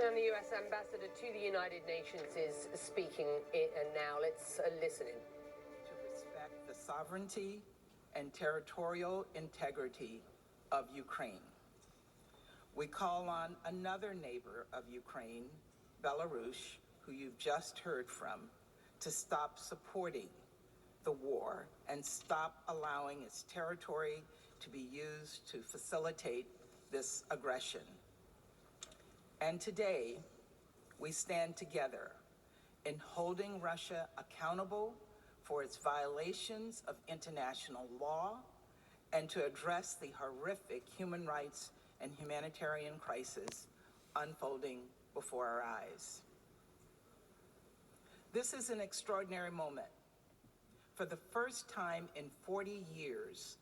And the U.S. ambassador to the United Nations is speaking now. Let's listen in. To respect the sovereignty and territorial integrity of Ukraine. We call on another neighbor of Ukraine, Belarus, who you've just heard from, to stop supporting the war and stop allowing its territory to be used to facilitate this aggression. And today, we stand together in holding Russia accountable for its violations of international law and to address the horrific human rights and humanitarian crisis unfolding before our eyes. This is an extraordinary moment. For the first time in 40 years,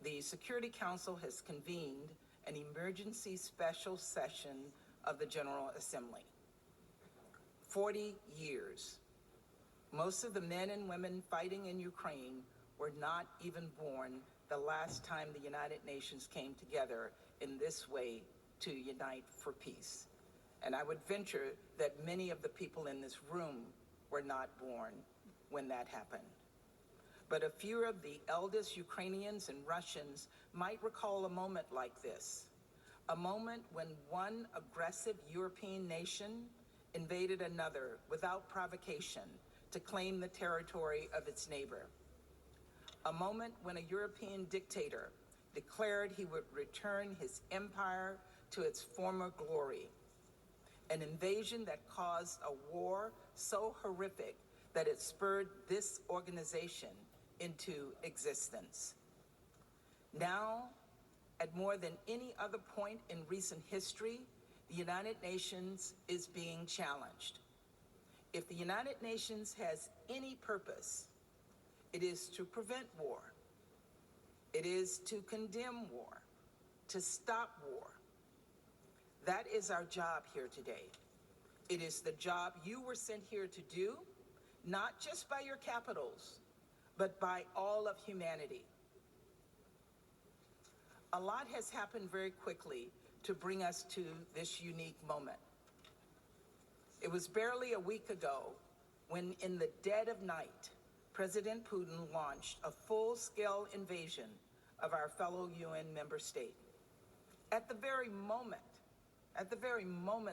the Security Council has convened an emergency special session of the General Assembly. 40 years. Most of the men and women fighting in Ukraine were not even born the last time the United Nations came together in this way to unite for peace. And I would venture that many of the people in this room were not born when that happened. But a few of the eldest Ukrainians and Russians might recall a moment like this, a moment when one aggressive European nation invaded another without provocation to claim the territory of its neighbor. A moment when a European dictator declared he would return his empire to its former glory. An invasion that caused a war so horrific that it spurred this organization into existence. Now, at more than any other point in recent history, the United Nations is being challenged. If the United Nations has any purpose, it is to prevent war. It is to condemn war, to stop war. That is our job here today. It is the job you were sent here to do, not just by your capitals, but by all of humanity. A lot has happened very quickly to bring us to this unique moment. It was barely a week ago when, in the dead of night, President Putin launched a full-scale invasion of our fellow UN member state. At the very moment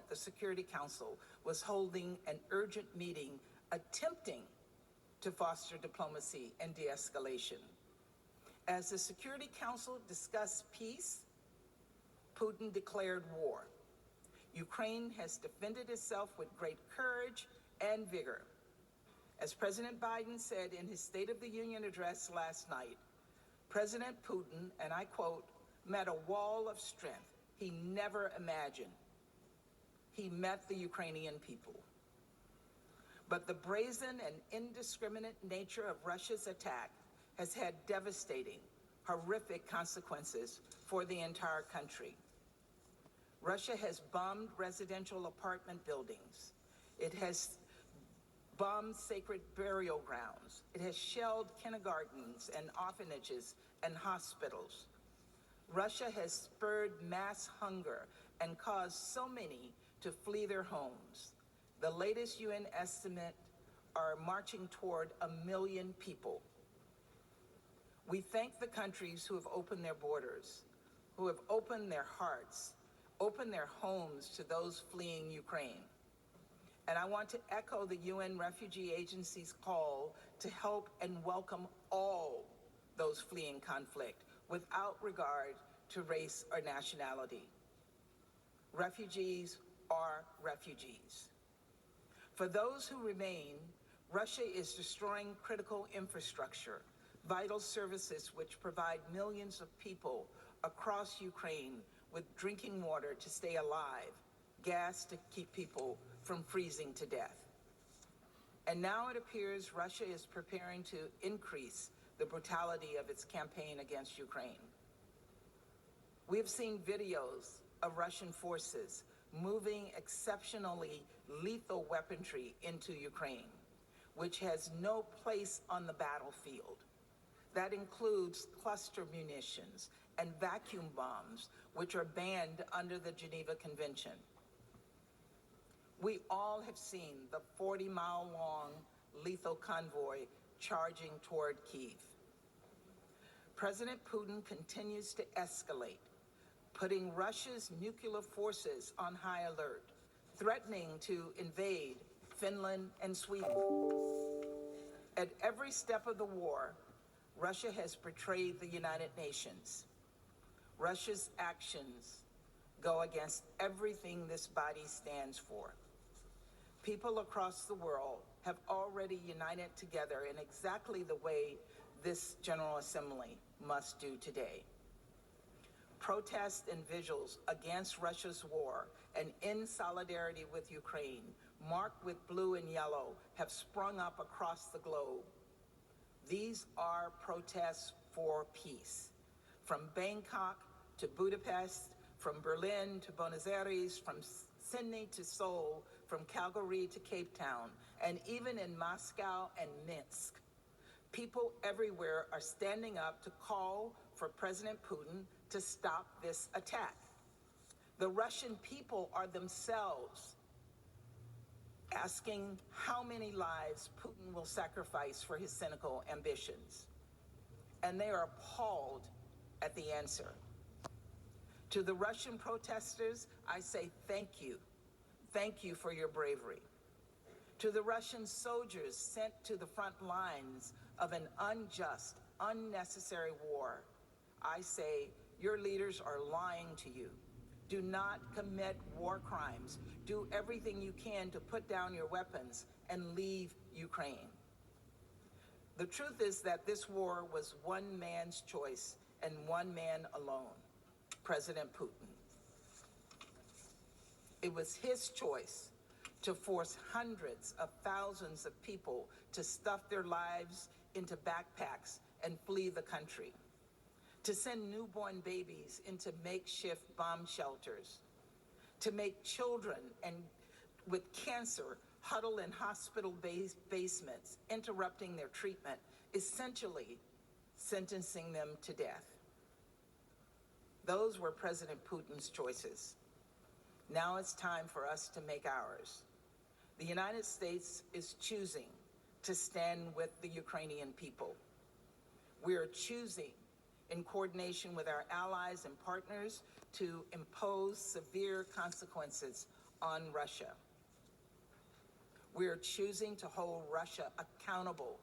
the Security Council was holding an urgent meeting attempting to foster diplomacy and de-escalation. As the Security Council discussed peace, Putin declared war. Ukraine has defended itself with great courage and vigor. As President Biden said in his State of the Union address last night, President Putin, and I quote, met a wall of strength he never imagined. He met the Ukrainian people. But the brazen and indiscriminate nature of Russia's attack has had devastating, horrific consequences for the entire country. Russia has bombed residential apartment buildings. It has bombed sacred burial grounds. It has shelled kindergartens and orphanages and hospitals. Russia has spurred mass hunger and caused so many to flee their homes. The latest UN estimate are marching toward 1 million people. We thank the countries who have opened their borders, who have opened their hearts, opened their homes to those fleeing Ukraine. And I want to echo the UN Refugee Agency's call to help and welcome all those fleeing conflict without regard to race or nationality. Refugees are refugees. For those who remain, Russia is destroying critical infrastructure, vital services which provide millions of people across Ukraine with drinking water to stay alive, gas to keep people from freezing to death. And now it appears Russia is preparing to increase the brutality of its campaign against Ukraine. We have seen videos of Russian forces moving exceptionally lethal weaponry into Ukraine, which has no place on the battlefield. That includes cluster munitions and vacuum bombs, which are banned under the Geneva Convention. We all have seen the 40-mile-long lethal convoy charging toward Kyiv. President Putin continues to escalate, putting Russia's nuclear forces on high alert, threatening to invade Finland and Sweden. At every step of the war, Russia has betrayed the United Nations. Russia's actions go against everything this body stands for. People across the world have already united together in exactly the way this General Assembly must do today. Protests and vigils against Russia's war and in solidarity with Ukraine, marked with blue and yellow, have sprung up across the globe. These are protests for peace. From Bangkok to Budapest, from Berlin to Buenos Aires, from Sydney to Seoul, from Calgary to Cape Town, and even in Moscow and Minsk. People everywhere are standing up to call for President Putin to stop this attack. The Russian people are themselves asking how many lives Putin will sacrifice for his cynical ambitions. And they are appalled at the answer. To the Russian protesters, I say thank you. Thank you for your bravery. To the Russian soldiers sent to the front lines of an unjust, unnecessary war, I say your leaders are lying to you. Do not commit war crimes. Do everything you can to put down your weapons and leave Ukraine. The truth is that this war was one man's choice and one man alone, President Putin. It was his choice to force hundreds of thousands of people to stuff their lives into backpacks and flee the country, to send newborn babies into makeshift bomb shelters, to make children with cancer huddle in hospital basements, interrupting their treatment, essentially sentencing them to death. Those were President Putin's choices. Now it's time for us to make ours. The United States is choosing to stand with the Ukrainian people. We are choosing, in coordination with our allies and partners, to impose severe consequences on Russia. We are choosing to hold Russia accountable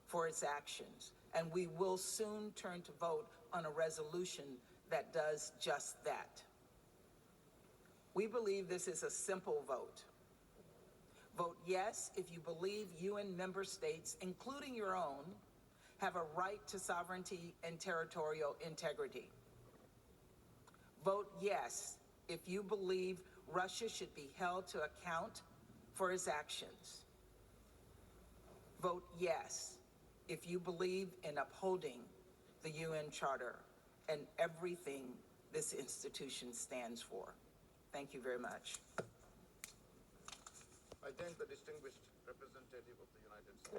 for its actions, and we will soon turn to vote on a resolution that does just that. We believe this is a simple vote. Vote yes if you believe UN member states, including your own, have a right to sovereignty and territorial integrity. Vote yes if you believe Russia should be held to account for its actions. Vote yes if you believe in upholding the UN Charter and everything this institution stands for. Thank you very much. I thank the distinguished representative of the United States.